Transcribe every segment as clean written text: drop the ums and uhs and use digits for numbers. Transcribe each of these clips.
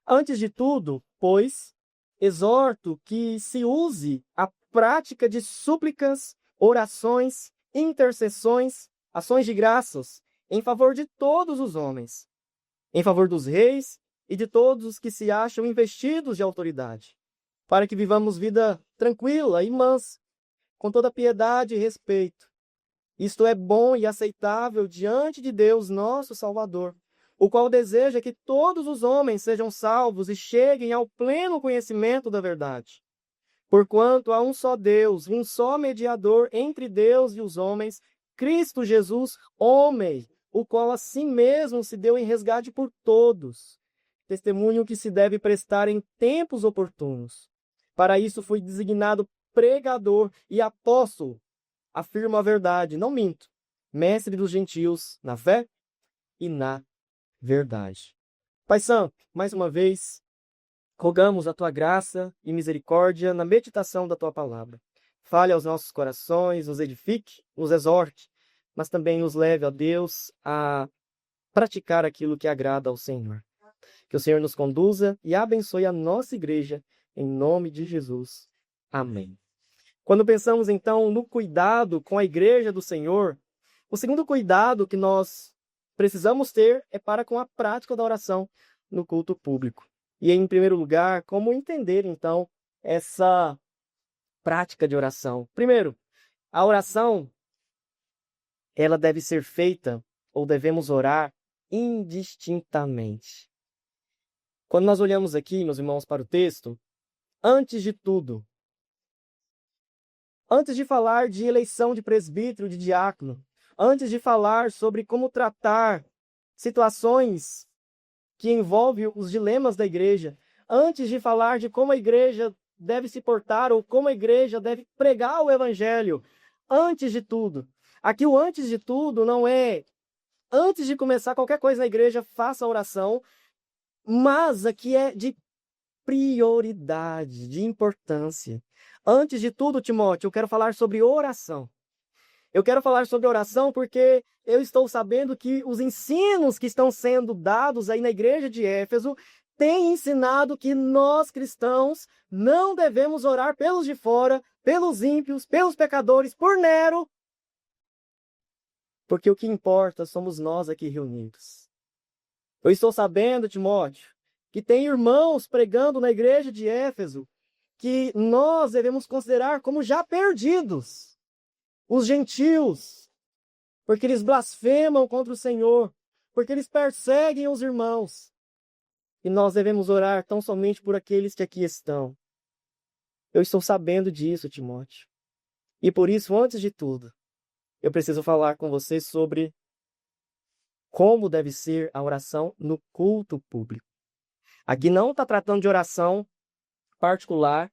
Antes de tudo, pois, exorto que se use a prática de súplicas, orações, intercessões, ações de graças, em favor de todos os homens, em favor dos reis e de todos os que se acham investidos de autoridade, para que vivamos vida tranquila e mansa, com toda piedade e respeito. Isto é bom e aceitável diante de Deus, nosso Salvador, o qual deseja que todos os homens sejam salvos e cheguem ao pleno conhecimento da verdade. Porquanto há um só Deus, um só mediador entre Deus e os homens, Cristo Jesus, homem, o qual a si mesmo se deu em resgate por todos. Testemunho que se deve prestar em tempos oportunos. Para isso fui designado pregador e apóstolo. Afirmo a verdade, não minto. Mestre dos gentios na fé e na verdade. Pai Santo, mais uma vez, rogamos a tua graça e misericórdia na meditação da tua palavra. Fale aos nossos corações, nos edifique, nos exorte, mas também nos leve, ó Deus, a praticar aquilo que agrada ao Senhor. Que o Senhor nos conduza e abençoe a nossa igreja, em nome de Jesus. Amém. Quando pensamos, então, no cuidado com a igreja do Senhor, o segundo cuidado que nós precisamos ter é para com a prática da oração no culto público. E, em primeiro lugar, como entender, então, essa prática de oração? Primeiro, a oração, ela deve ser feita, ou devemos orar, indistintamente. Quando nós olhamos aqui, meus irmãos, para o texto, antes de tudo, antes de falar de eleição de presbítero, de diácono, antes de falar sobre como tratar situações que envolvem os dilemas da igreja, antes de falar de como a igreja deve se portar ou como a igreja deve pregar o evangelho, antes de tudo. Aqui o antes de tudo não é antes de começar qualquer coisa na igreja, faça a oração, mas aqui é de prioridade, de importância. Antes de tudo, Timóteo, eu quero falar sobre oração. Eu quero falar sobre oração porque eu estou sabendo que os ensinos que estão sendo dados aí na igreja de Éfeso têm ensinado que nós cristãos não devemos orar pelos de fora, pelos ímpios, pelos pecadores, por Nero, porque o que importa somos nós aqui reunidos. Eu estou sabendo, Timóteo, que tem irmãos pregando na igreja de Éfeso que nós devemos considerar como já perdidos. Os gentios, porque eles blasfemam contra o Senhor, porque eles perseguem os irmãos. E nós devemos orar tão somente por aqueles que aqui estão. Eu estou sabendo disso, Timóteo. E por isso, antes de tudo, eu preciso falar com você sobre como deve ser a oração no culto público. Aqui não está tratando de oração particular.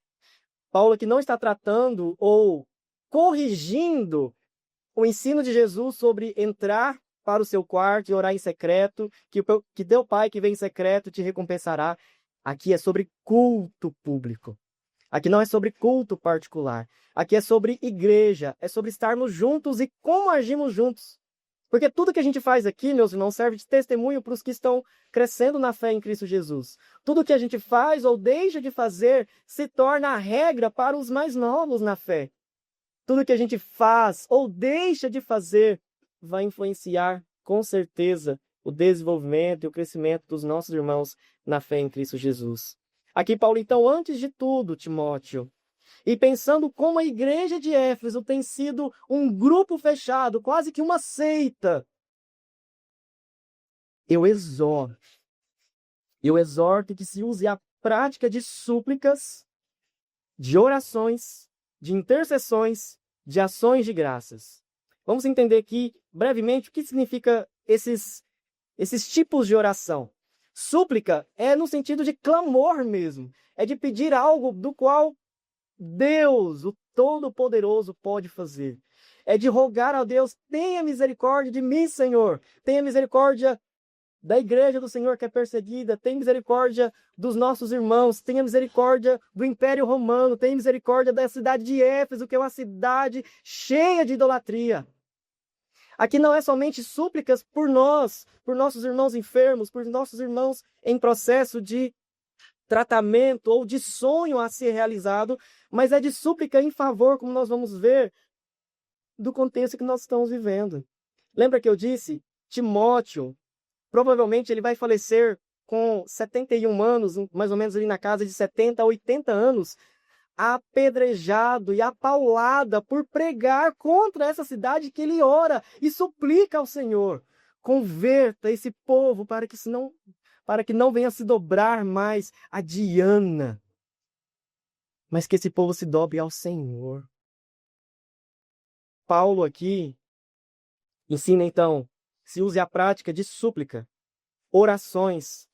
Paulo aqui não está tratando ou corrigindo o ensino de Jesus sobre entrar para o seu quarto e orar em secreto, que teu Pai que vem em secreto te recompensará. Aqui é sobre culto público. Aqui não é sobre culto particular. Aqui é sobre igreja, é sobre estarmos juntos e como agimos juntos. Porque tudo que a gente faz aqui, meus irmãos, serve de testemunho para os que estão crescendo na fé em Cristo Jesus. Tudo que a gente faz ou deixa de fazer se torna a regra para os mais novos na fé. Tudo que a gente faz ou deixa de fazer vai influenciar, com certeza, o desenvolvimento e o crescimento dos nossos irmãos na fé em Cristo Jesus. Aqui, Paulo, então, antes de tudo, Timóteo, e pensando como a igreja de Éfeso tem sido um grupo fechado, quase que uma seita, eu exorto que se use a prática de súplicas, de orações, de intercessões, de ações de graças. Vamos entender aqui, brevemente, o que significa esses tipos de oração. Súplica é no sentido de clamor mesmo, é de pedir algo do qual Deus, o Todo-Poderoso, pode fazer. É de rogar a Deus, tenha misericórdia de mim, Senhor. Tenha misericórdia da igreja do Senhor que é perseguida. Tenha misericórdia dos nossos irmãos. Tenha misericórdia do Império Romano. Tenha misericórdia da cidade de Éfeso, que é uma cidade cheia de idolatria. Aqui não é somente súplicas por nós, por nossos irmãos enfermos, por nossos irmãos em processo de tratamento ou de sonho a ser realizado, mas é de súplica em favor, como nós vamos ver, do contexto que nós estamos vivendo. Lembra que eu disse? Timóteo, provavelmente ele vai falecer com 71 anos, mais ou menos ali na casa de 70 a 80 anos, apedrejado e apaulada por pregar contra essa cidade que ele ora e suplica ao Senhor. Converta esse povo para que não venha se dobrar mais a Diana, mas que esse povo se dobre ao Senhor. Paulo aqui ensina então, se use a prática de súplica, orações.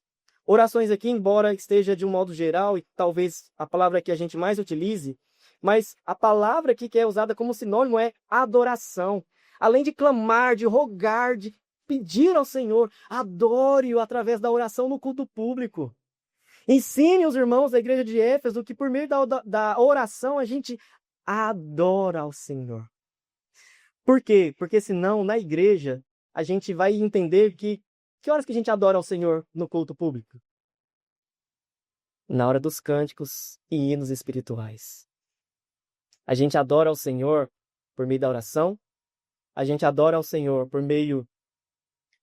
Orações aqui, embora esteja de um modo geral, e talvez a palavra que a gente mais utilize, mas a palavra aqui que é usada como sinônimo é adoração. Além de clamar, de rogar, de pedir ao Senhor, adore-o através da oração no culto público. Ensine os irmãos da igreja de Éfeso que por meio da oração a gente adora ao Senhor. Por quê? Porque senão, na igreja, a gente vai entender que horas que a gente adora ao Senhor no culto público? Na hora dos cânticos e hinos espirituais. A gente adora ao Senhor por meio da oração, a gente adora ao Senhor por meio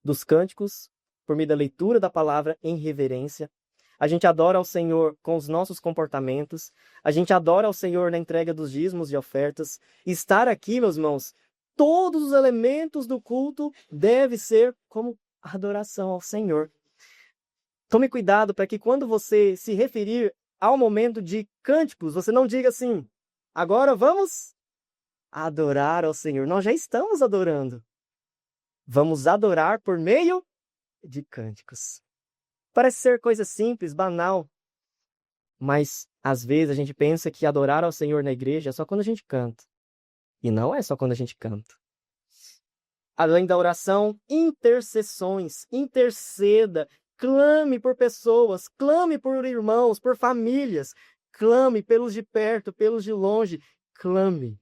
dos cânticos, por meio da leitura da palavra em reverência, a gente adora ao Senhor com os nossos comportamentos, a gente adora ao Senhor na entrega dos dízimos e ofertas. Estar aqui, meus irmãos, todos os elementos do culto devem ser como adoração ao Senhor. Tome cuidado para que quando você se referir ao momento de cânticos, você não diga assim, agora vamos adorar ao Senhor. Nós já estamos adorando. Vamos adorar por meio de cânticos. Parece ser coisa simples, banal, mas às vezes a gente pensa que adorar ao Senhor na igreja é só quando a gente canta. E não é só quando a gente canta. Além da oração, intercessões, interceda, clame por pessoas, clame por irmãos, por famílias, clame pelos de perto, pelos de longe, clame.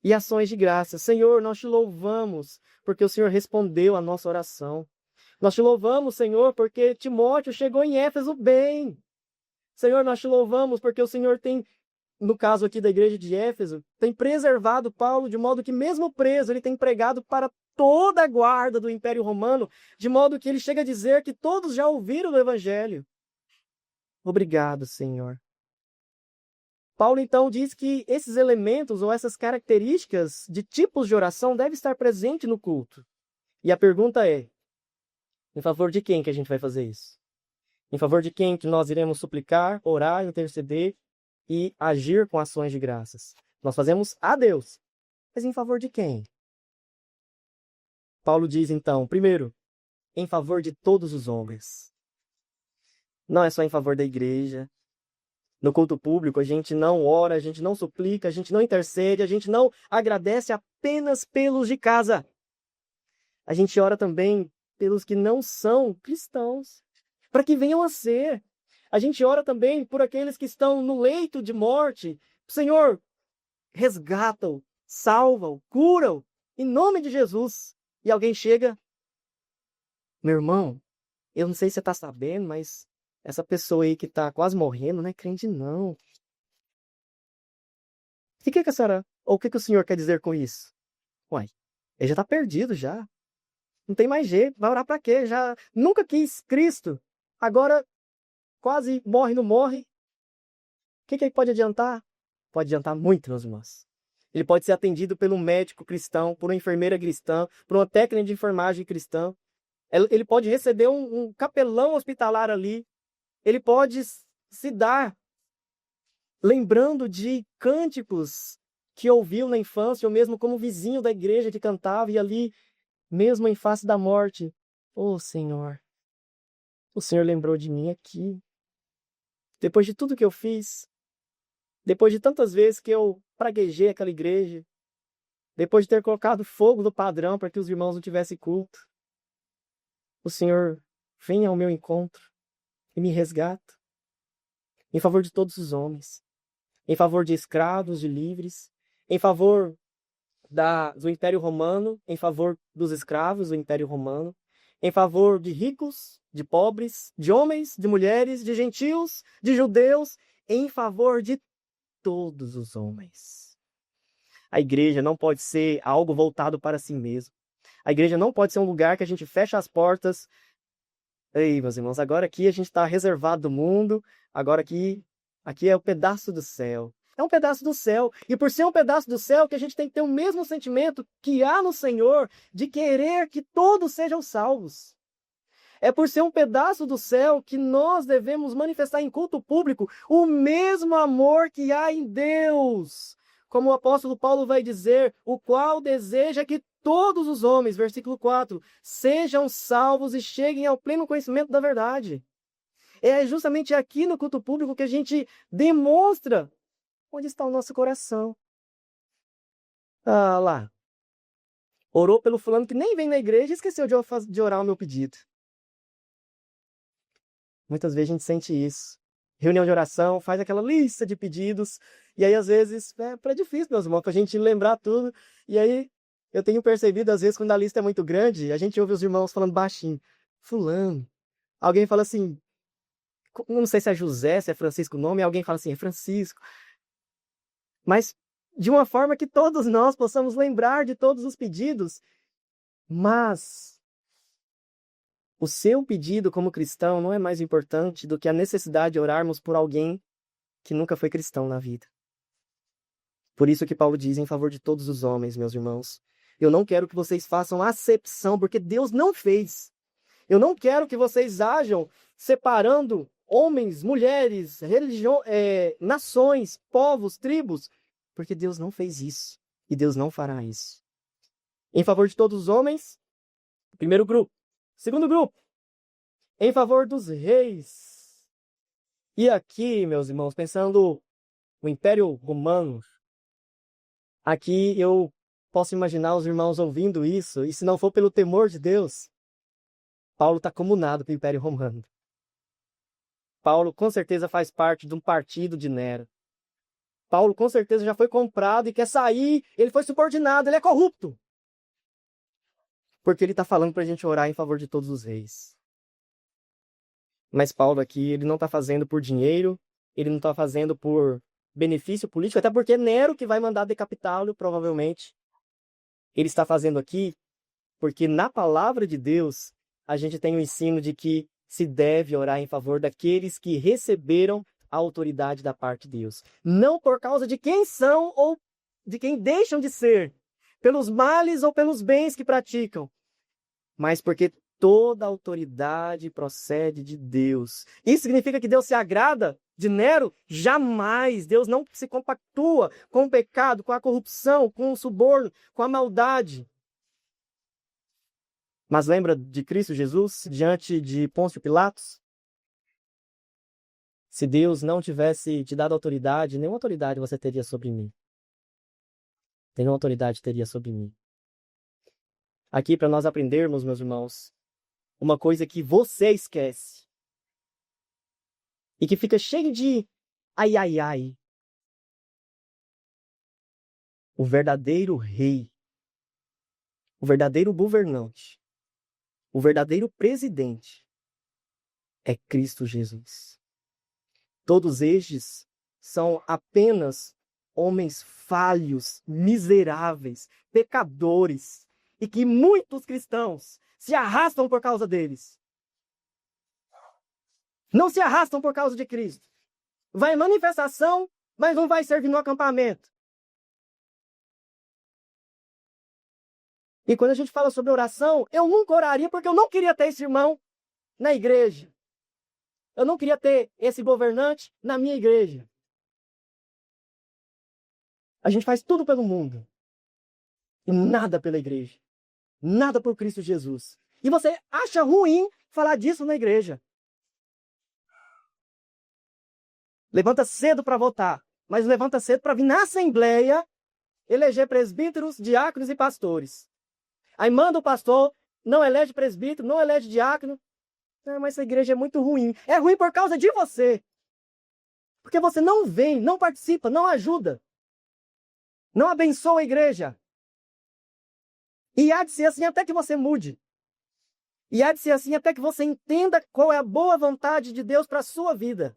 E ações de graça. Senhor, nós te louvamos, porque o Senhor respondeu a nossa oração. Nós te louvamos, Senhor, porque Timóteo chegou em Éfeso bem. Senhor, nós te louvamos porque o Senhor tem, no caso aqui da igreja de Éfeso, tem preservado Paulo de modo que mesmo preso ele tem pregado para toda a guarda do Império Romano, de modo que ele chega a dizer que todos já ouviram o Evangelho. Obrigado, Senhor. Paulo então diz que esses elementos ou essas características de tipos de oração devem estar presentes no culto. E a pergunta é, em favor de quem que a gente vai fazer isso? Em favor de quem que nós iremos suplicar, orar, interceder e agir com ações de graças? Nós fazemos a Deus. Mas em favor de quem? Paulo diz então, primeiro, em favor de todos os homens. Não é só em favor da igreja. No culto público a gente não ora, a gente não suplica, a gente não intercede, a gente não agradece apenas pelos de casa. A gente ora também pelos que não são cristãos, para que venham a ser. A gente ora também por aqueles que estão no leito de morte. Senhor, resgata-o, salva-o, cura-o, em nome de Jesus. E alguém chega, meu irmão, eu não sei se você está sabendo, mas essa pessoa aí que está quase morrendo não é crente não. O que a senhora, ou o que o senhor quer dizer com isso? Uai, ele já está perdido já. Não tem mais jeito, vai orar para quê? Já nunca quis Cristo. Agora quase morre, não morre. O que ele pode adiantar? Pode adiantar muito, meus irmãos. Ele pode ser atendido por um médico cristão, por uma enfermeira cristã, por uma técnica de enfermagem cristã. Ele pode receber um capelão hospitalar ali. Ele pode se dar lembrando de cânticos que ouviu na infância, ou mesmo como vizinho da igreja que cantava, e ali, mesmo em face da morte, oh Senhor, o Senhor lembrou de mim aqui. Depois de tudo que eu fiz, depois de tantas vezes que eu praguejei aquela igreja, depois de ter colocado fogo no padrão para que os irmãos não tivessem culto, o Senhor vem ao meu encontro e me resgata em favor de todos os homens, em favor de escravos, de livres, em favor do Império Romano, em favor dos escravos do Império Romano, em favor de ricos, de pobres, de homens, de mulheres, de gentios, de judeus, em favor de todos os homens. A igreja não pode ser algo voltado para si mesmo. A igreja não pode ser um lugar que a gente fecha as portas. Ei, meus irmãos, agora aqui a gente está reservado do mundo, agora aqui é o pedaço do céu. É um pedaço do céu. E por ser um pedaço do céu, que a gente tem que ter o mesmo sentimento que há no Senhor de querer que todos sejam salvos. É por ser um pedaço do céu que nós devemos manifestar em culto público o mesmo amor que há em Deus. Como o apóstolo Paulo vai dizer, o qual deseja que todos os homens, versículo 4, sejam salvos e cheguem ao pleno conhecimento da verdade. É justamente aqui no culto público que a gente demonstra onde está o nosso coração. Ah lá, orou pelo fulano que nem vem na igreja e esqueceu de orar o meu pedido. Muitas vezes a gente sente isso. Reunião de oração, faz aquela lista de pedidos, e aí às vezes é difícil, meus irmãos, para a gente lembrar tudo. E aí eu tenho percebido, às vezes, quando a lista é muito grande, a gente ouve os irmãos falando baixinho. Fulano. Alguém fala assim, não sei se é José, se é Francisco o nome, alguém fala assim, é Francisco. Mas de uma forma que todos nós possamos lembrar de todos os pedidos, mas o seu pedido como cristão não é mais importante do que a necessidade de orarmos por alguém que nunca foi cristão na vida. Por isso que Paulo diz em favor de todos os homens, meus irmãos. Eu não quero que vocês façam acepção, porque Deus não fez. Eu não quero que vocês ajam separando homens, mulheres, nações, povos, tribos, porque Deus não fez isso. E Deus não fará isso. Em favor de todos os homens, primeiro grupo. Segundo grupo, em favor dos reis. E aqui, meus irmãos, pensando no Império Romano, aqui eu posso imaginar os irmãos ouvindo isso, e se não for pelo temor de Deus, Paulo está comunado com o Império Romano. Paulo com certeza faz parte de um partido de Nero. Paulo com certeza já foi comprado e quer sair, ele foi subordinado, ele é corrupto. Porque ele está falando para a gente orar em favor de todos os reis. Mas Paulo aqui, ele não está fazendo por dinheiro, ele não está fazendo por benefício político, até porque é Nero que vai mandar decapitá-lo, provavelmente. Ele está fazendo aqui porque na palavra de Deus, a gente tem o ensino de que se deve orar em favor daqueles que receberam a autoridade da parte de Deus. Não por causa de quem são ou de quem deixam de ser, pelos males ou pelos bens que praticam, mas porque toda autoridade procede de Deus. Isso significa que Deus se agrada de Nero? Jamais. Deus não se compactua com o pecado, com a corrupção, com o suborno, com a maldade. Mas lembra de Cristo Jesus diante de Pôncio Pilatos? Se Deus não tivesse te dado autoridade, nenhuma autoridade você teria sobre mim. Nenhuma autoridade teria sobre mim. Aqui para nós aprendermos, meus irmãos, uma coisa que você esquece. E que fica cheio de ai, ai, ai. O verdadeiro rei, o verdadeiro governante, o verdadeiro presidente é Cristo Jesus. Todos estes são apenas homens falhos, miseráveis, pecadores, e que muitos cristãos se arrastam por causa deles. Não se arrastam por causa de Cristo. Vai em manifestação, mas não vai servir no acampamento. E quando a gente fala sobre oração, eu nunca oraria porque eu não queria ter esse irmão na igreja. Eu não queria ter esse governante na minha igreja. A gente faz tudo pelo mundo. E nada pela igreja. Nada por Cristo Jesus. E você acha ruim falar disso na igreja. Levanta cedo para votar, mas levanta cedo para vir na assembleia eleger presbíteros, diáconos e pastores. Aí manda o pastor, não elege presbítero, não elege diácono. Mas essa igreja é muito ruim. É ruim por causa de você. Porque você não vem, não participa, não ajuda. Não abençoa a igreja. E há de ser assim até que você mude. E há de ser assim até que você entenda qual é a boa vontade de Deus para a sua vida.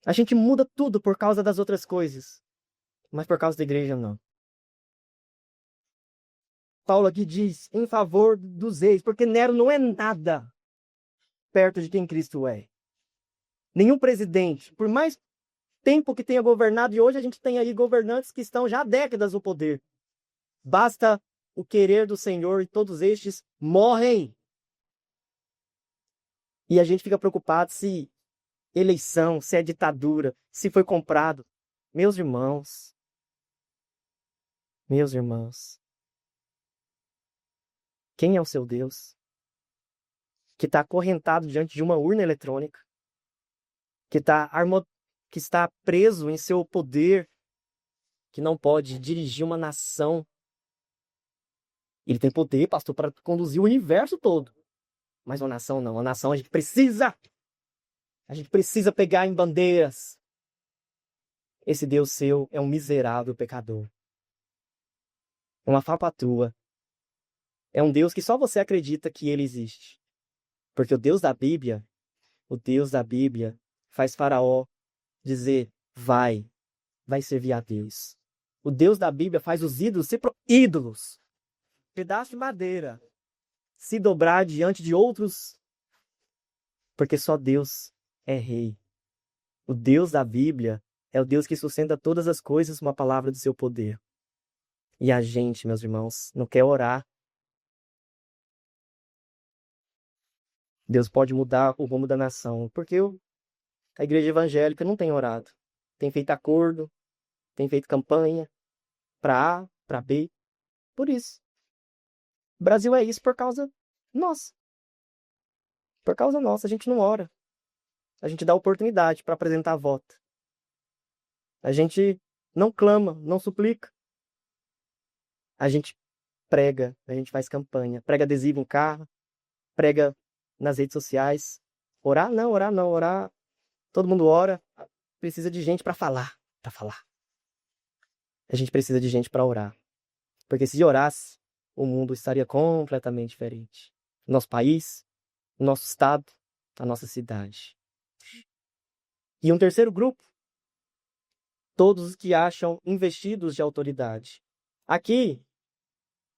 A gente muda tudo por causa das outras coisas, mas por causa da igreja não. Paulo aqui diz em favor dos reis, porque Nero não é nada perto de quem Cristo é. Nenhum presidente, por mais tempo que tenha governado, e hoje a gente tem aí governantes que estão já há décadas no poder. Basta o querer do Senhor e todos estes morrem. E a gente fica preocupado se eleição, se é ditadura, se foi comprado. Meus irmãos, quem é o seu Deus? Que está acorrentado diante de uma urna eletrônica, que está preso em seu poder, que não pode dirigir uma nação. Ele tem poder, pastor, para conduzir o universo todo. Mas uma nação não. Uma nação a gente precisa pegar em bandeiras. Esse Deus seu é um miserável pecador. É uma falcatrua. É um Deus que só você acredita que ele existe. Porque o Deus da Bíblia faz Faraó dizer, vai servir a Deus. O Deus da Bíblia faz os ídolos ser ídolos. Pedaço de madeira. Se dobrar diante de outros. Porque só Deus é rei. O Deus da Bíblia é o Deus que sustenta todas as coisas com a palavra do seu poder. E a gente, meus irmãos, não quer orar. Deus pode mudar o rumo da nação. Porque a igreja evangélica não tem orado. Tem feito acordo, tem feito campanha para A, para B. Por isso. O Brasil é isso por causa nossa. Por causa nossa, a gente não ora. A gente dá oportunidade para apresentar voto. A gente não clama, não suplica. A gente prega, a gente faz campanha. Prega adesivo em carro, prega nas redes sociais. Orar não. Orar, todo mundo ora. Precisa de gente para falar. A gente precisa de gente para orar. Porque se orasse, o mundo estaria completamente diferente. O nosso país, o nosso estado, a nossa cidade. E um terceiro grupo, todos os que acham investidos de autoridade. Aqui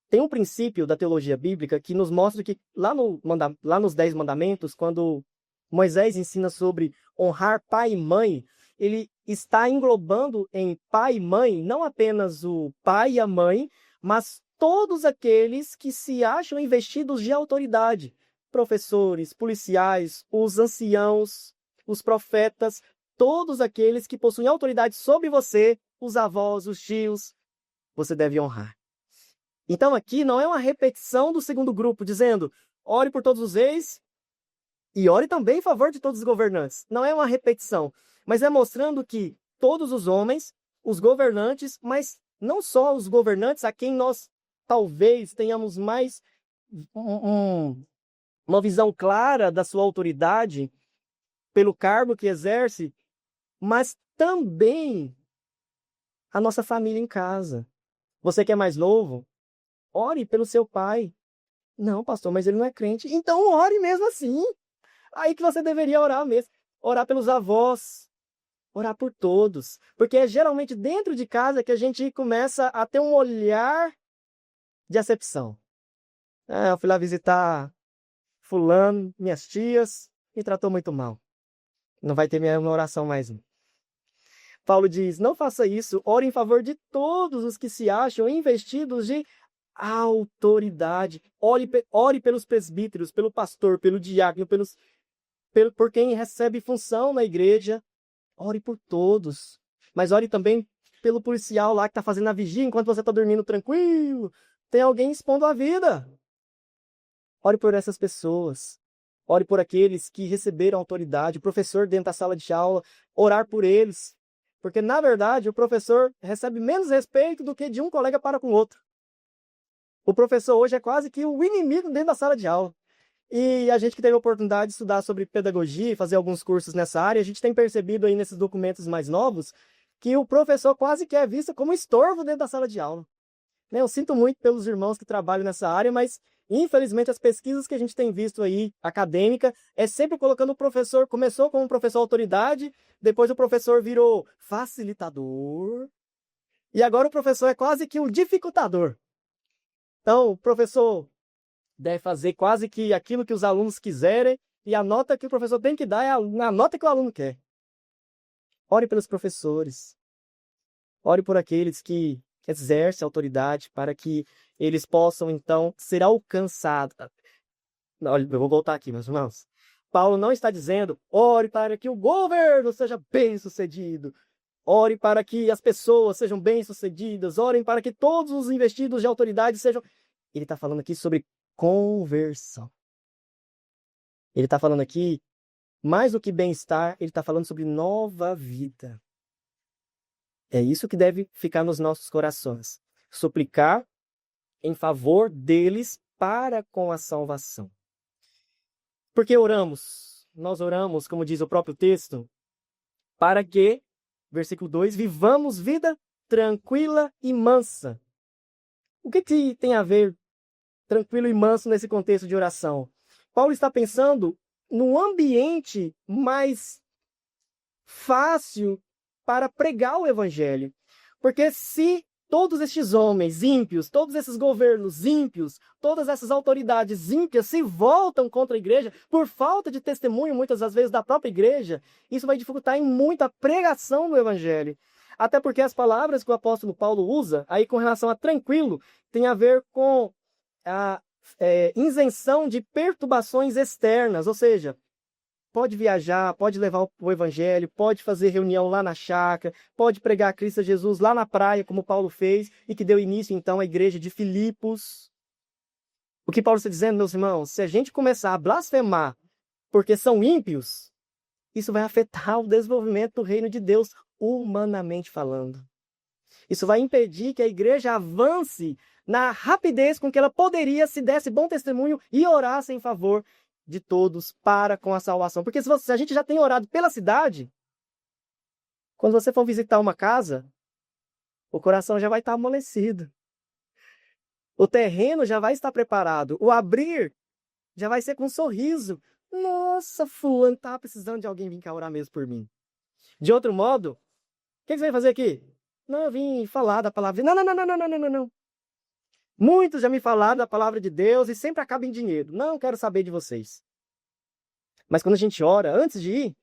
tem um princípio da teologia bíblica que nos mostra que lá nos 10 mandamentos, quando Moisés ensina sobre honrar pai e mãe, ele está englobando em pai e mãe não apenas o pai e a mãe, mas todos aqueles que se acham investidos de autoridade. Professores, policiais, os anciãos, os profetas, todos aqueles que possuem autoridade sobre você, os avós, os tios, você deve honrar. Então aqui não é uma repetição do segundo grupo, dizendo, ore por todos os reis e ore também em favor de todos os governantes. Não é uma repetição, mas é mostrando que todos os homens, os governantes, mas não só os governantes a quem nós talvez tenhamos mais uma visão clara da sua autoridade pelo cargo que exerce, mas também a nossa família em casa. Você que é mais novo, ore pelo seu pai. Não, pastor, mas ele não é crente. Então ore mesmo assim. Aí que você deveria orar mesmo. Orar pelos avós. Orar por todos. Porque é geralmente dentro de casa que a gente começa a ter um olhar de acepção. Eu fui lá visitar fulano, minhas tias, me tratou muito mal. Não vai ter minha oração mais. Paulo diz, não faça isso, ore em favor de todos os que se acham investidos de autoridade. Ore pelos presbíteros, pelo pastor, pelo diácono, por quem recebe função na igreja. Ore por todos. Mas ore também pelo policial lá que está fazendo a vigia enquanto você está dormindo tranquilo. Tem alguém expondo a vida. Ore por essas pessoas. Ore por aqueles que receberam autoridade. O professor dentro da sala de aula, orar por eles. Porque, na verdade, o professor recebe menos respeito do que de um colega para com o outro. O professor hoje é quase que o inimigo dentro da sala de aula. E a gente que teve a oportunidade de estudar sobre pedagogia e fazer alguns cursos nessa área, a gente tem percebido aí nesses documentos mais novos que o professor quase que é visto como estorvo dentro da sala de aula. Eu sinto muito pelos irmãos que trabalham nessa área, mas Infelizmente, as pesquisas que a gente tem visto aí, acadêmica, é sempre colocando o professor, começou como professor autoridade, depois o professor virou facilitador, e agora o professor é quase que um dificultador. Então, o professor deve fazer quase que aquilo que os alunos quiserem, e a nota que o professor tem que dar é a nota que o aluno quer. Ore pelos professores. Ore por aqueles que exercem autoridade para que eles possam, então, ser alcançados. Olha, eu vou voltar aqui, meus irmãos. Paulo não está dizendo, ore para que o governo seja bem-sucedido. Ore para que as pessoas sejam bem-sucedidas. Orem para que todos os investidos de autoridade sejam... Ele está falando aqui sobre conversão. Ele está falando aqui, mais do que bem-estar, ele está falando sobre nova vida. É isso que deve ficar nos nossos corações. Suplicar em favor deles para com a salvação. Porque oramos? Nós oramos, como diz o próprio texto, para que, versículo 2, vivamos vida tranquila e mansa. O que tem a ver tranquilo e manso nesse contexto de oração? Paulo está pensando num ambiente mais fácil para pregar o evangelho. Porque se todos estes homens ímpios, todos esses governos ímpios, todas essas autoridades ímpias se voltam contra a igreja por falta de testemunho, muitas das vezes, da própria igreja, isso vai dificultar em muito a pregação do evangelho. Até porque as palavras que o apóstolo Paulo usa, aí com relação a tranquilo, tem a ver com a isenção de perturbações externas, ou seja, pode viajar, pode levar o evangelho, pode fazer reunião lá na chácara, pode pregar a Cristo Jesus lá na praia, como Paulo fez, e que deu início, então, à igreja de Filipos. O que Paulo está dizendo, meus irmãos, se a gente começar a blasfemar porque são ímpios, isso vai afetar o desenvolvimento do reino de Deus, humanamente falando. Isso vai impedir que a igreja avance na rapidez com que ela poderia se desse bom testemunho e orasse em favor de todos para com a salvação. Porque se a gente já tem orado pela cidade, quando você for visitar uma casa, o coração já vai estar amolecido. O terreno já vai estar preparado. O abrir já vai ser com um sorriso. Nossa, fulano tá precisando de alguém vir cá orar mesmo por mim. De outro modo, o que você vai fazer aqui? Não, eu vim falar da palavra. Não. Muitos já me falaram da palavra de Deus e sempre acaba em dinheiro. Não quero saber de vocês. Mas quando a gente ora, antes de ir,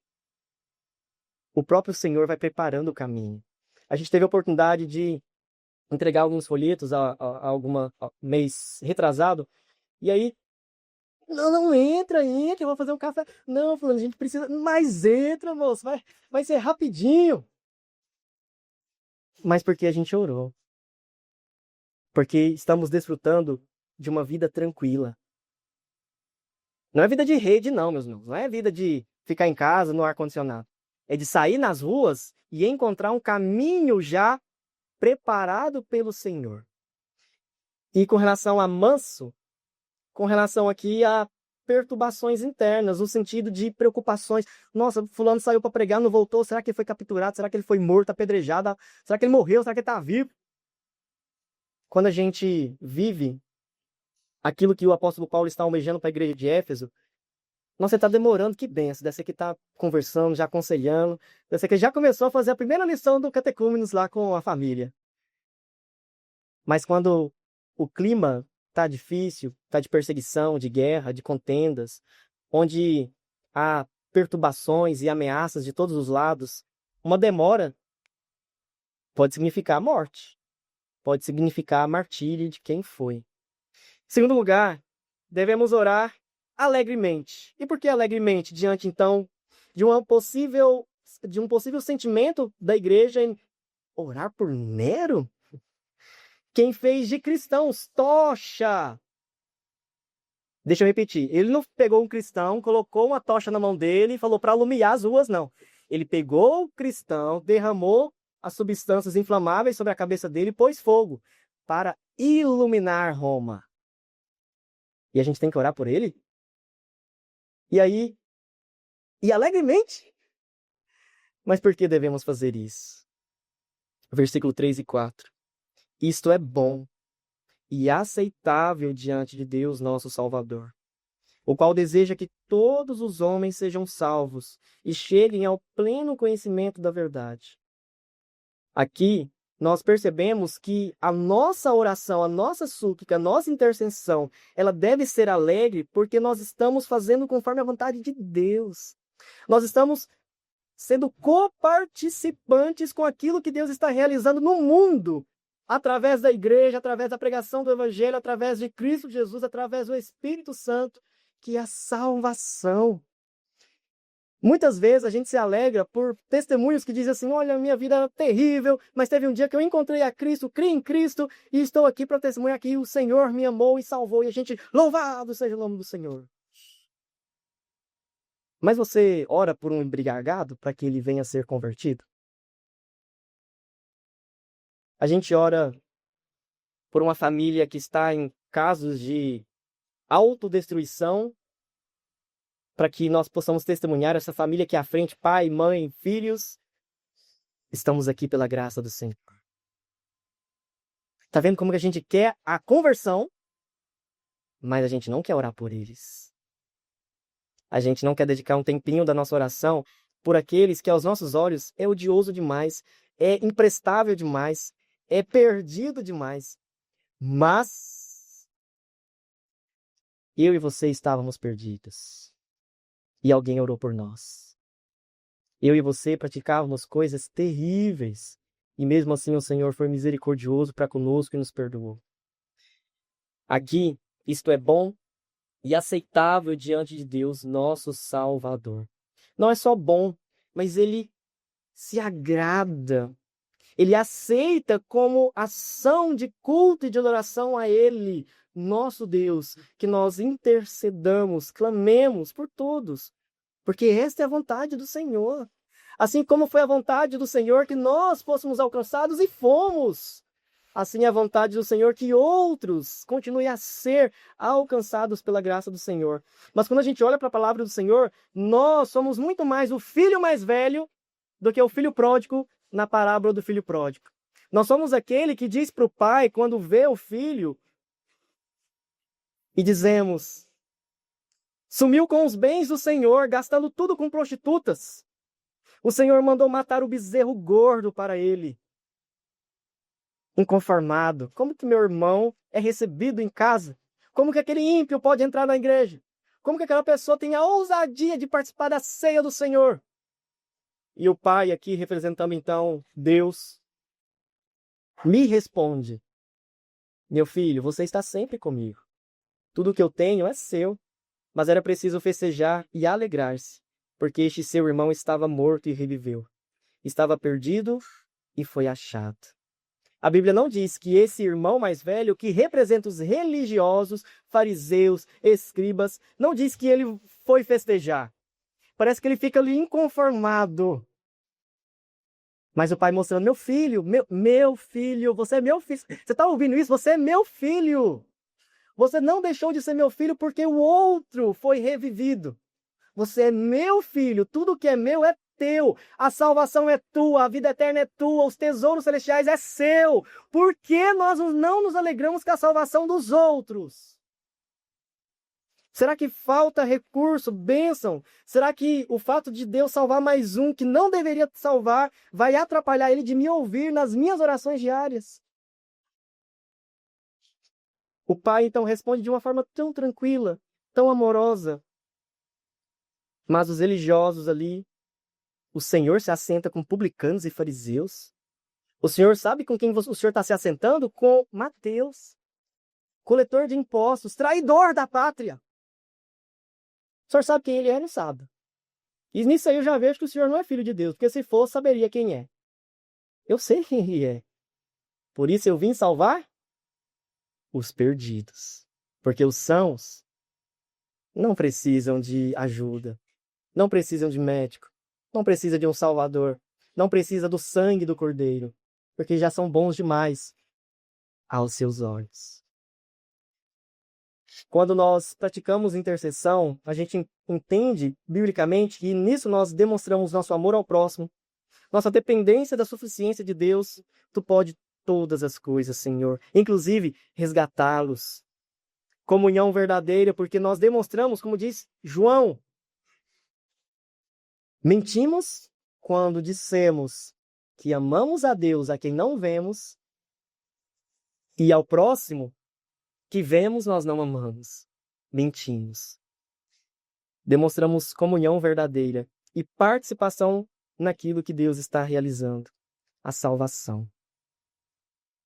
o próprio Senhor vai preparando o caminho. A gente teve a oportunidade de entregar alguns folhetos a mês retrasado. E aí, não entra, eu vou fazer um café. Não, fulano, a gente precisa... Mas entra, moço, vai ser rapidinho. Mas porque a gente orou. Porque estamos desfrutando de uma vida tranquila. Não é vida de rede, não, meus irmãos. Não é vida de ficar em casa no ar-condicionado. É de sair nas ruas e encontrar um caminho já preparado pelo Senhor. E com relação a manso, com relação aqui a perturbações internas, no sentido de preocupações. Nossa, fulano saiu para pregar, não voltou. Será que ele foi capturado? Será que ele foi morto, apedrejado? Será que ele morreu? Será que ele está vivo? Quando a gente vive aquilo que o apóstolo Paulo está almejando para a igreja de Éfeso, nossa, ele está demorando, que benção. Deve ser que está conversando, já aconselhando. Deve ser que já começou a fazer a primeira lição do catecúmenos lá com a família. Mas quando o clima está difícil, está de perseguição, de guerra, de contendas, onde há perturbações e ameaças de todos os lados, uma demora pode significar a morte. Pode significar a martírio de quem foi. Em segundo lugar, devemos orar alegremente. E por que alegremente? Diante, então, de um possível sentimento da igreja em orar por Nero? Quem fez de cristãos tocha. Deixa eu repetir. Ele não pegou um cristão, colocou uma tocha na mão dele e falou para alumiar as ruas, não. Ele pegou o cristão, derramou as substâncias inflamáveis sobre a cabeça dele e pôs fogo para iluminar Roma. E a gente tem que orar por ele? E aí? E alegremente? Mas por que devemos fazer isso? Versículo 3 e 4. Isto é bom e aceitável diante de Deus, nosso Salvador, o qual deseja que todos os homens sejam salvos e cheguem ao pleno conhecimento da verdade. Aqui, nós percebemos que a nossa oração, a nossa súplica, a nossa intercessão, ela deve ser alegre porque nós estamos fazendo conforme a vontade de Deus. Nós estamos sendo coparticipantes com aquilo que Deus está realizando no mundo, através da igreja, através da pregação do Evangelho, através de Cristo Jesus, através do Espírito Santo, que é a salvação. Muitas vezes a gente se alegra por testemunhos que dizem assim, olha, minha vida era terrível, mas teve um dia que eu encontrei a Cristo, criei em Cristo, e estou aqui para testemunhar que o Senhor me amou e salvou, e a gente, louvado seja o nome do Senhor. Mas você ora por um embriagado para que ele venha a ser convertido? A gente ora por uma família que está em casos de autodestruição, para que nós possamos testemunhar essa família aqui à frente, pai, mãe, filhos. Estamos aqui pela graça do Senhor. Tá vendo como que a gente quer a conversão, mas a gente não quer orar por eles. A gente não quer dedicar um tempinho da nossa oração por aqueles que aos nossos olhos é odioso demais, é imprestável demais, é perdido demais. Mas eu e você estávamos perdidos. E alguém orou por nós. Eu e você praticávamos coisas terríveis. E mesmo assim o Senhor foi misericordioso para conosco e nos perdoou. Aqui, isto é bom e aceitável diante de Deus, nosso Salvador. Não é só bom, mas Ele se agrada. Ele aceita como ação de culto e de adoração a Ele, nosso Deus, que nós intercedamos, clamemos por todos, porque esta é a vontade do Senhor. Assim como foi a vontade do Senhor que nós fôssemos alcançados e fomos, assim é a vontade do Senhor que outros continuem a ser alcançados pela graça do Senhor. Mas quando a gente olha para a palavra do Senhor, nós somos muito mais o filho mais velho do que o filho pródigo na parábola do filho pródigo. Nós somos aquele que diz para o pai, quando vê o filho, e dizemos, sumiu com os bens do Senhor, gastando tudo com prostitutas. O Senhor mandou matar o bezerro gordo para ele. Inconformado, como que meu irmão é recebido em casa? Como que aquele ímpio pode entrar na igreja? Como que aquela pessoa tem a ousadia de participar da ceia do Senhor? E o pai aqui, representando então Deus, me responde, meu filho, você está sempre comigo. Tudo que eu tenho é seu, mas era preciso festejar e alegrar-se, porque este seu irmão estava morto e reviveu. Estava perdido e foi achado. A Bíblia não diz que esse irmão mais velho, que representa os religiosos, fariseus, escribas, não diz que ele foi festejar. Parece que ele fica ali inconformado. Mas o pai mostrando, meu filho, meu filho, você é meu filho. Você está ouvindo isso? Você é meu filho. Você não deixou de ser meu filho porque o outro foi revivido. Você é meu filho, tudo que é meu é teu. A salvação é tua, a vida eterna é tua, os tesouros celestiais é seu. Por que nós não nos alegramos com a salvação dos outros? Será que falta recurso, bênção? Será que o fato de Deus salvar mais um que não deveria salvar vai atrapalhar ele de me ouvir nas minhas orações diárias? O pai então responde de uma forma tão tranquila, tão amorosa. Mas os religiosos ali, o Senhor se assenta com publicanos e fariseus. O Senhor sabe com quem o Senhor está se assentando? Com Mateus, coletor de impostos, traidor da pátria. O Senhor sabe quem ele é? Não sabe. E nisso aí eu já vejo que o Senhor não é filho de Deus, porque se fosse, saberia quem é. Eu sei quem ele é. Por isso eu vim salvar os perdidos. Porque os sãos não precisam de ajuda, não precisam de médico, não precisam de um salvador, não precisa do sangue do cordeiro, porque já são bons demais aos seus olhos. Quando nós praticamos intercessão, a gente entende biblicamente que nisso nós demonstramos nosso amor ao próximo, nossa dependência da suficiência de Deus. Tu pode todas as coisas, Senhor, inclusive resgatá-los. Comunhão verdadeira, porque nós demonstramos, como diz João, mentimos quando dissemos que amamos a Deus a quem não vemos e ao próximo que vemos nós não amamos. Mentimos. Demonstramos comunhão verdadeira e participação naquilo que Deus está realizando, a salvação.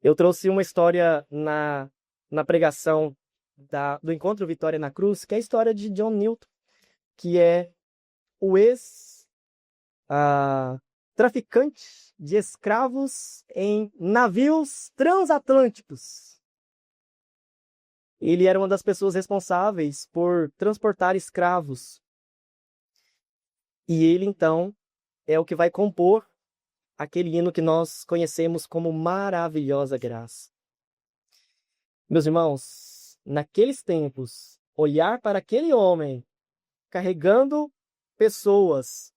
Eu trouxe uma história na pregação do Encontro Vitória na Cruz, que é a história de John Newton, que é o traficante de escravos em navios transatlânticos. Ele era uma das pessoas responsáveis por transportar escravos. E ele, então, é o que vai compor aquele hino que nós conhecemos como Maravilhosa Graça. Meus irmãos, naqueles tempos, olhar para aquele homem carregando pessoas,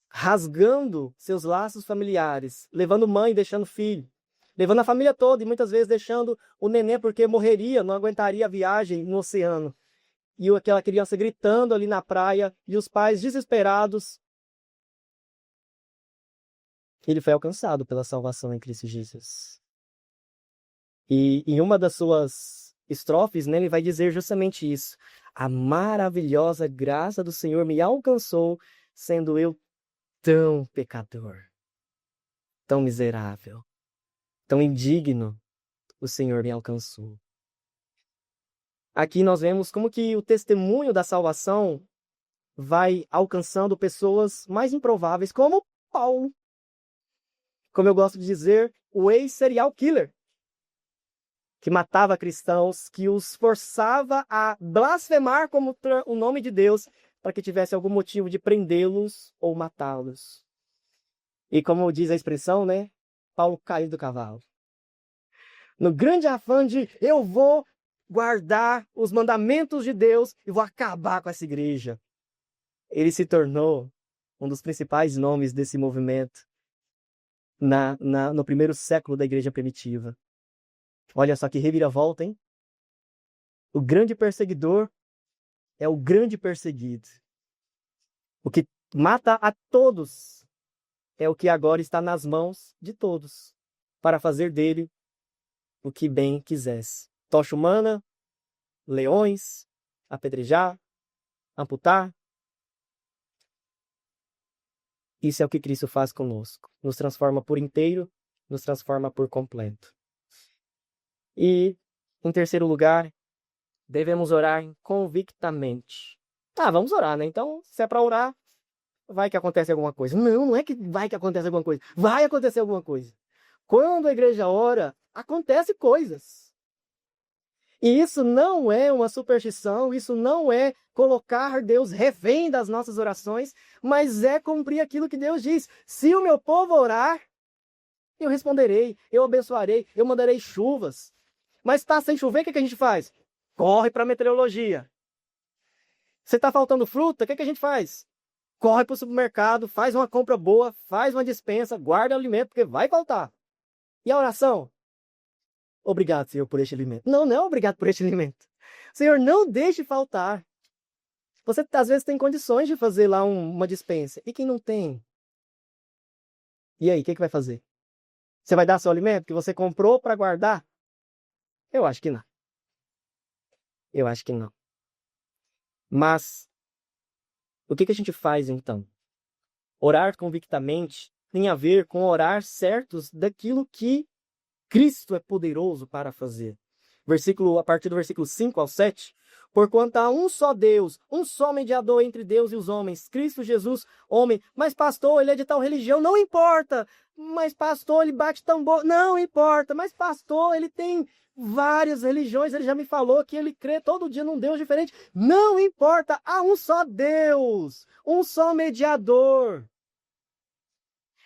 rasgando seus laços familiares, levando mãe e deixando filho, levando a família toda e muitas vezes deixando o neném porque morreria, não aguentaria a viagem no oceano. E aquela criança gritando ali na praia e os pais desesperados. Ele foi alcançado pela salvação em Cristo Jesus. E em uma das suas estrofes, né, ele vai dizer justamente isso. A maravilhosa graça do Senhor me alcançou, sendo eu tão pecador, tão miserável, tão indigno, o Senhor me alcançou. Aqui nós vemos como que o testemunho da salvação vai alcançando pessoas mais improváveis, como Paulo. Como eu gosto de dizer, o ex-serial killer, que matava cristãos, que os forçava a blasfemar como o nome de Deus, para que tivesse algum motivo de prendê-los ou matá-los. E como diz a expressão, né? Paulo caiu do cavalo. No grande afã de eu vou guardar os mandamentos de Deus e vou acabar com essa igreja. Ele se tornou um dos principais nomes desse movimento no primeiro século da igreja primitiva. Olha só que reviravolta, hein? O grande perseguidor é o grande perseguido. O que mata a todos é o que agora está nas mãos de todos, para fazer dele o que bem quisesse. Tocha humana, leões, apedrejar, amputar. Isso é o que Cristo faz conosco. Nos transforma por inteiro, nos transforma por completo. E, em terceiro lugar, devemos orar convictamente. Vamos orar, né? Então, se é para orar, vai que acontece alguma coisa. Não é que vai que acontece alguma coisa. Vai acontecer alguma coisa. Quando a igreja ora, acontecem coisas. E isso não é uma superstição, isso não é colocar Deus refém das nossas orações, mas é cumprir aquilo que Deus diz. Se o meu povo orar, eu responderei, eu abençoarei, eu mandarei chuvas. Mas está sem chover, o que a gente faz? Corre para a meteorologia. Se está faltando fruta, o que a gente faz? Corre para o supermercado, faz uma compra boa, faz uma despensa, guarda o alimento, porque vai faltar. E a oração? Obrigado, Senhor, por este alimento. Não é obrigado por este alimento. Senhor, não deixe faltar. Você, às vezes, tem condições de fazer lá uma despensa. E quem não tem? E aí, o que vai fazer? Você vai dar seu alimento que você comprou para guardar? Eu acho que não. Eu acho que não. Mas, o que a gente faz, então? Orar convictamente tem a ver com orar certos daquilo que Cristo é poderoso para fazer. A partir do versículo 5 ao 7. Porquanto há um só Deus, um só mediador entre Deus e os homens, Cristo Jesus, homem. Mas pastor, ele é de tal religião, não importa. Mas pastor, ele bate tambor, não importa. Mas pastor, ele tem várias religiões, ele já me falou que ele crê todo dia num Deus diferente. Não importa, há um só Deus, um só mediador.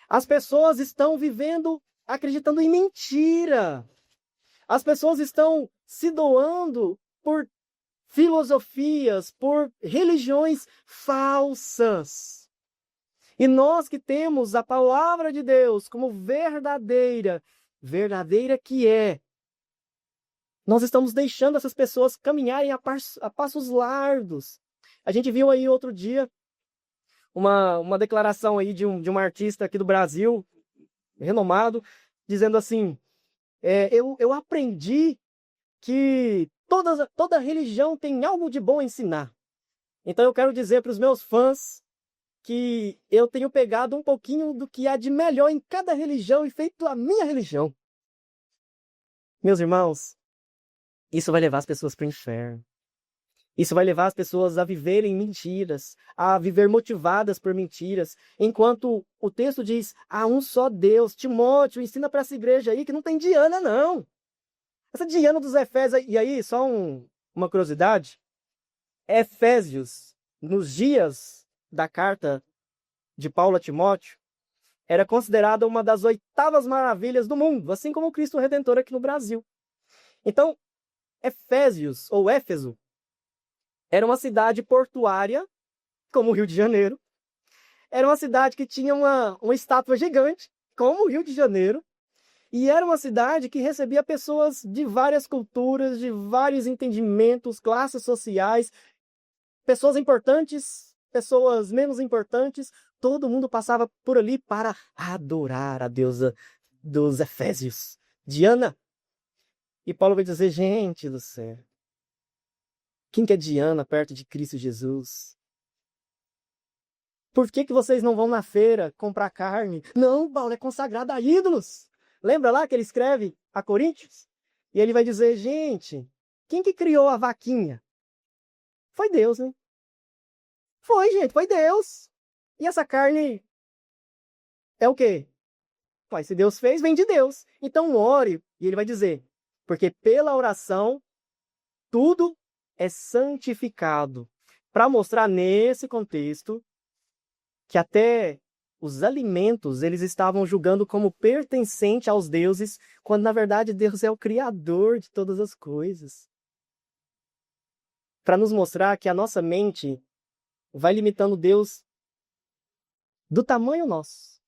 As pessoas estão vivendo acreditando em mentira. As pessoas estão se doando por filosofias, por religiões falsas. E nós que temos a palavra de Deus como verdadeira, verdadeira que é, nós estamos deixando essas pessoas caminharem a passos largos. A gente viu aí outro dia uma declaração aí de um artista aqui do Brasil, renomado, dizendo assim, eu aprendi que toda religião tem algo de bom a ensinar. Então eu quero dizer para os meus fãs que eu tenho pegado um pouquinho do que há de melhor em cada religião e feito a minha religião. Meus irmãos, isso vai levar as pessoas para o inferno. Isso vai levar as pessoas a viverem mentiras, a viver motivadas por mentiras, enquanto o texto diz, há um só Deus. Timóteo, ensina para essa igreja aí que não tem Diana, não. Essa Diana dos Efésios, e aí, só uma curiosidade, Efésios, nos dias da carta de Paulo a Timóteo, era considerada uma das 8ª maravilhas do mundo, assim como o Cristo Redentor aqui no Brasil. Então, Efésios, ou Éfeso, era uma cidade portuária, como o Rio de Janeiro. Era uma cidade que tinha uma estátua gigante, como o Rio de Janeiro. E era uma cidade que recebia pessoas de várias culturas, de vários entendimentos, classes sociais, pessoas importantes, pessoas menos importantes. Todo mundo passava por ali para adorar a deusa dos Efésios, Diana. E Paulo vai dizer, gente do céu, quem que é Diana perto de Cristo Jesus? Por que vocês não vão na feira comprar carne? Não, Paulo é consagrado a ídolos. Lembra lá que ele escreve a Coríntios? E ele vai dizer, gente, quem que criou a vaquinha? Foi Deus, né? Foi, gente, foi Deus. E essa carne é o quê? Ué, se Deus fez, vem de Deus. Então ore. E ele vai dizer, porque pela oração, tudo é santificado. Para mostrar nesse contexto que até os alimentos eles estavam julgando como pertencente aos deuses, quando na verdade Deus é o criador de todas as coisas. Para nos mostrar que a nossa mente vai limitando Deus do tamanho nosso.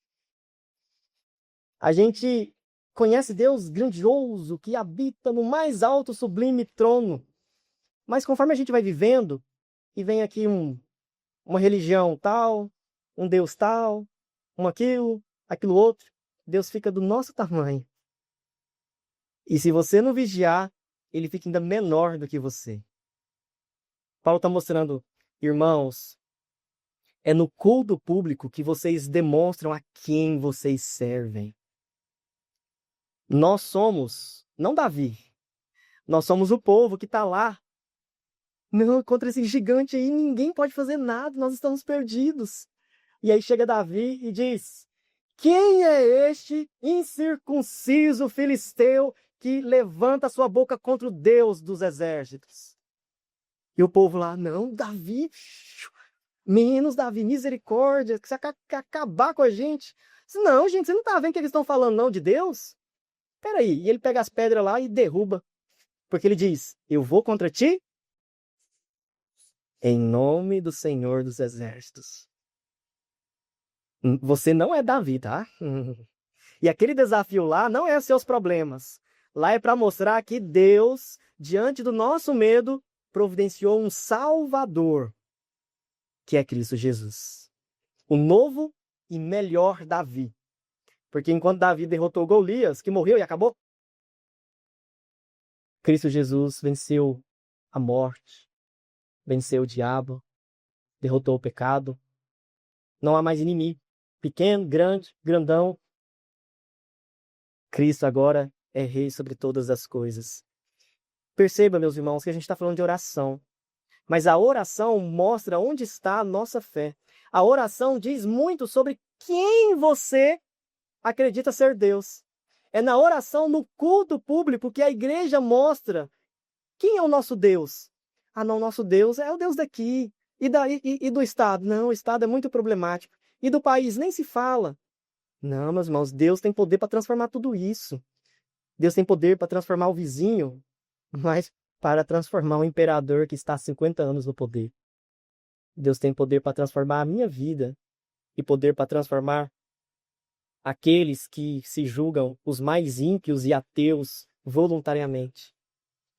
A gente conhece Deus grandioso, que habita no mais alto sublime trono. Mas conforme a gente vai vivendo, e vem aqui uma religião tal, um Deus tal, aquilo outro, Deus fica do nosso tamanho. E se você não vigiar, ele fica ainda menor do que você. Paulo está mostrando, irmãos, é no culto público que vocês demonstram a quem vocês servem. Nós somos, não Davi, nós somos o povo que está lá. Não, contra esse gigante aí ninguém pode fazer nada, nós estamos perdidos. E aí chega Davi e diz, quem é este incircunciso filisteu que levanta sua boca contra o Deus dos exércitos? E o povo lá, não, Davi, menos Davi, misericórdia, que você quer acabar com a gente. Não, gente, você não tá vendo o que eles estão falando não de Deus? Peraí, e ele pega as pedras lá e derruba, porque ele diz, eu vou contra ti em nome do Senhor dos Exércitos. Você não é Davi, tá? E aquele desafio lá não é seus problemas. Lá é para mostrar que Deus, diante do nosso medo, providenciou um Salvador, que é Cristo Jesus. O novo e melhor Davi. Porque enquanto Davi derrotou Golias, que morreu e acabou, Cristo Jesus venceu a morte, venceu o diabo, derrotou o pecado. Não há mais inimigo. Pequeno, grande, grandão. Cristo agora é rei sobre todas as coisas. Perceba, meus irmãos, que a gente está falando de oração. Mas a oração mostra onde está a nossa fé. A oração diz muito sobre quem você acredita ser Deus. É na oração, no culto público, que a igreja mostra quem é o nosso Deus. Ah, não, nosso Deus é o Deus daqui. E do Estado? Não, o Estado é muito problemático. E do país? Nem se fala. Não, meus irmãos, Deus tem poder para transformar tudo isso. Deus tem poder para transformar o vizinho, mas para transformar o imperador que está há 50 anos no poder. Deus tem poder para transformar a minha vida e poder para transformar aqueles que se julgam os mais ímpios e ateus voluntariamente.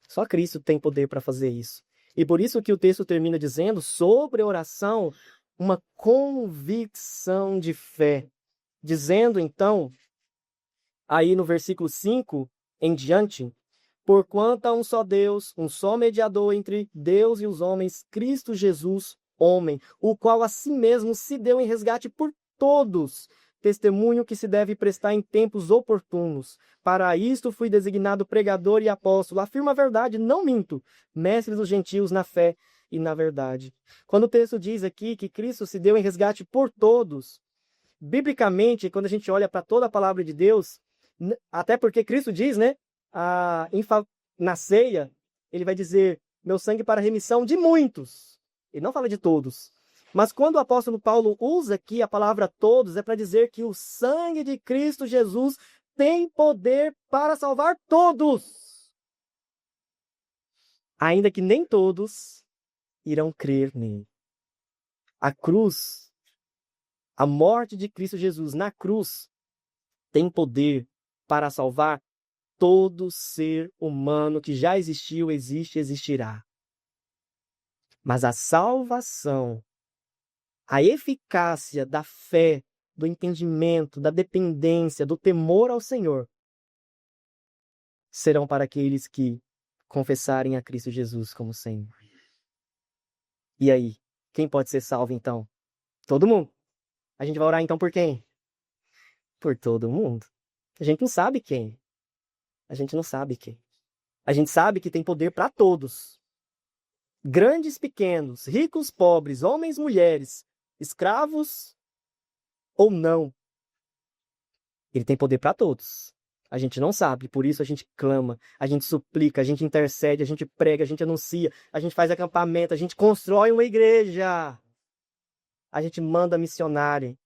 Só Cristo tem poder para fazer isso. E por isso que o texto termina dizendo sobre a oração uma convicção de fé. Dizendo então, aí no versículo 5 em diante, porquanto há um só Deus, um só mediador entre Deus e os homens, Cristo Jesus, homem, o qual a si mesmo se deu em resgate por todos, testemunho que se deve prestar em tempos oportunos. Para isto fui designado pregador e apóstolo. Afirmo a verdade, não minto, mestre dos gentios na fé e na verdade. Quando o texto diz aqui que Cristo se deu em resgate por todos, biblicamente, quando a gente olha para toda a palavra de Deus, até porque Cristo diz, né, na ceia, ele vai dizer, meu sangue para a remissão de muitos. Ele não fala de todos. Mas quando o apóstolo Paulo usa aqui a palavra todos, é para dizer que o sangue de Cristo Jesus tem poder para salvar todos. Ainda que nem todos irão crer nele. A cruz, a morte de Cristo Jesus na cruz, tem poder para salvar todo ser humano que já existiu, existe e existirá. Mas a salvação, a eficácia da fé, do entendimento, da dependência, do temor ao Senhor, serão para aqueles que confessarem a Cristo Jesus como Senhor. E aí, quem pode ser salvo então? Todo mundo. A gente vai orar então por quem? Por todo mundo. A gente não sabe quem. A gente não sabe quem. A gente sabe que tem poder para todos. Grandes, pequenos, ricos, pobres, homens, mulheres, escravos ou não. Ele tem poder para todos. A gente não sabe, por isso a gente clama, a gente suplica, a gente intercede, a gente prega, a gente anuncia, a gente faz acampamento, a gente constrói uma igreja. A gente manda missionário.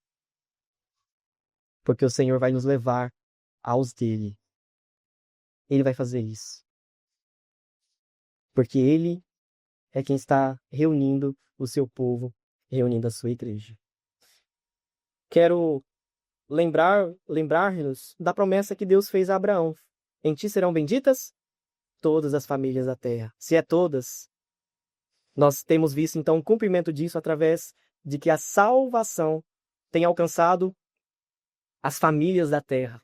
Porque o Senhor vai nos levar aos dele. Ele vai fazer isso. Porque ele é quem está reunindo o seu povo, reunindo a sua igreja. Quero lembrar-nos da promessa que Deus fez a Abraão. Em ti serão benditas todas as famílias da terra. Se é todas, nós temos visto então o cumprimento disso através de que a salvação tem alcançado as famílias da terra.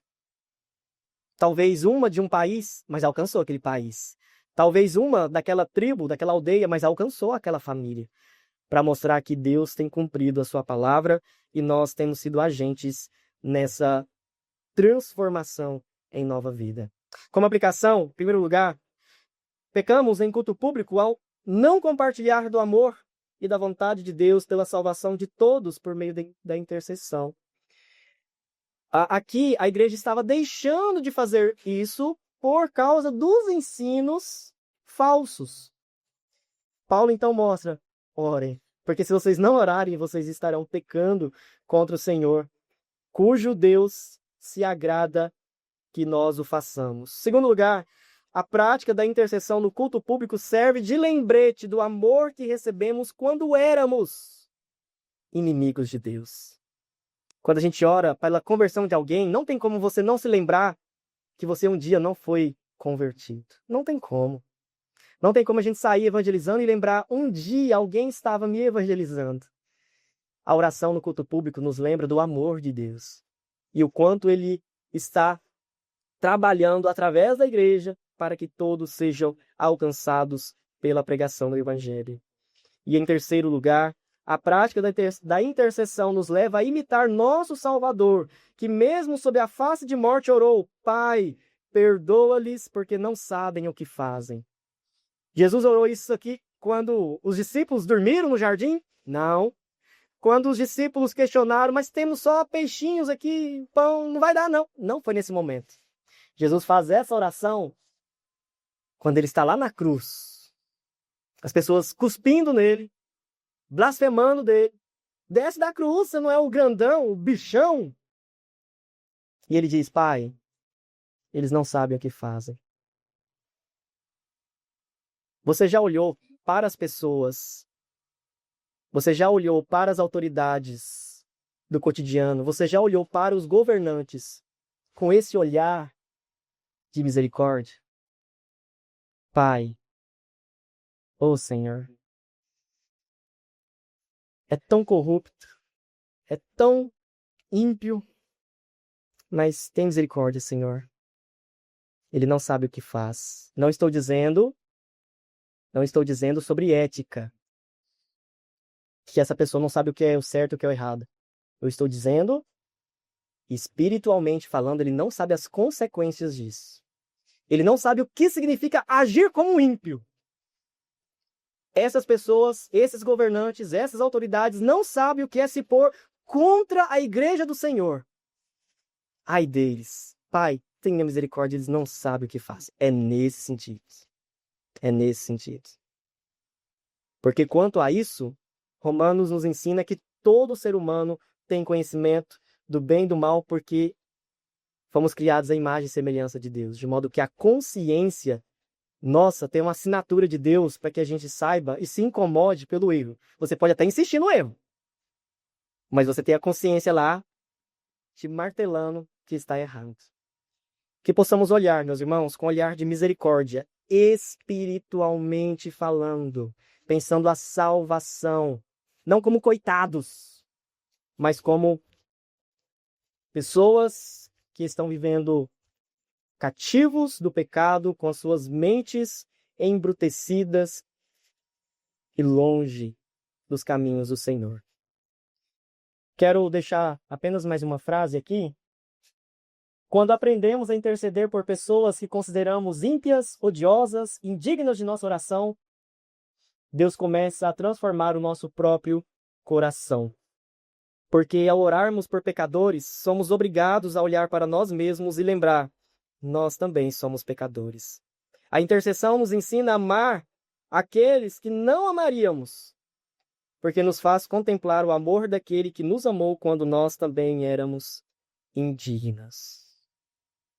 Talvez uma de um país, mas alcançou aquele país. Talvez uma daquela tribo, daquela aldeia, mas alcançou aquela família. Para mostrar que Deus tem cumprido a sua palavra e nós temos sido agentes nessa transformação em nova vida. Como aplicação, em primeiro lugar, pecamos em culto público ao não compartilhar do amor e da vontade de Deus pela salvação de todos por meio da intercessão. Aqui, a igreja estava deixando de fazer isso por causa dos ensinos falsos. Paulo, então, mostra, orem, porque se vocês não orarem, vocês estarão pecando contra o Senhor, cujo Deus se agrada que nós o façamos. Segundo lugar, a prática da intercessão no culto público serve de lembrete do amor que recebemos quando éramos inimigos de Deus. Quando a gente ora pela conversão de alguém, não tem como você não se lembrar que você um dia não foi convertido. Não tem como. Não tem como a gente sair evangelizando e lembrar um dia alguém estava me evangelizando. A oração no culto público nos lembra do amor de Deus e o quanto ele está trabalhando através da igreja para que todos sejam alcançados pela pregação do Evangelho. E em terceiro lugar, a prática da intercessão nos leva a imitar nosso Salvador, que mesmo sob a face de morte orou, Pai, perdoa-lhes porque não sabem o que fazem. Jesus orou isso aqui quando os discípulos dormiram no jardim? Não. Quando os discípulos questionaram, mas temos só peixinhos aqui, pão, não vai dar não. Não foi nesse momento. Jesus faz essa oração quando ele está lá na cruz. As pessoas cuspindo nele, blasfemando dele. Desce da cruz, você não é o grandão, o bichão. E ele diz, Pai, eles não sabem o que fazem. Você já olhou para as pessoas? Você já olhou para as autoridades do cotidiano, você já olhou para os governantes com esse olhar de misericórdia? Pai, ô Senhor, é tão corrupto, é tão ímpio, mas tem misericórdia, Senhor. Ele não sabe o que faz. Não estou dizendo sobre ética, que essa pessoa não sabe o que é o certo e o que é o errado. Eu estou dizendo, espiritualmente falando, ele não sabe as consequências disso. Ele não sabe o que significa agir como um ímpio. Essas pessoas, esses governantes, essas autoridades não sabem o que é se pôr contra a igreja do Senhor. Ai deles. Pai, tenha misericórdia, eles não sabem o que fazem. É nesse sentido. É nesse sentido. Porque quanto a isso, Romanos nos ensina que todo ser humano tem conhecimento do bem e do mal, porque fomos criados à imagem e semelhança de Deus, de modo que a consciência nossa tem uma assinatura de Deus para que a gente saiba e se incomode pelo erro. Você pode até insistir no erro, mas você tem a consciência lá te martelando que está errado. Que possamos olhar, meus irmãos, com um olhar de misericórdia, espiritualmente falando, pensando a salvação, não como coitados, mas como pessoas que estão vivendo cativos do pecado, com as suas mentes embrutecidas e longe dos caminhos do Senhor. Quero deixar apenas mais uma frase aqui. Quando aprendemos a interceder por pessoas que consideramos ímpias, odiosas, indignas de nossa oração, Deus começa a transformar o nosso próprio coração. Porque ao orarmos por pecadores, somos obrigados a olhar para nós mesmos e lembrar, nós também somos pecadores. A intercessão nos ensina a amar aqueles que não amaríamos, porque nos faz contemplar o amor daquele que nos amou quando nós também éramos indignas.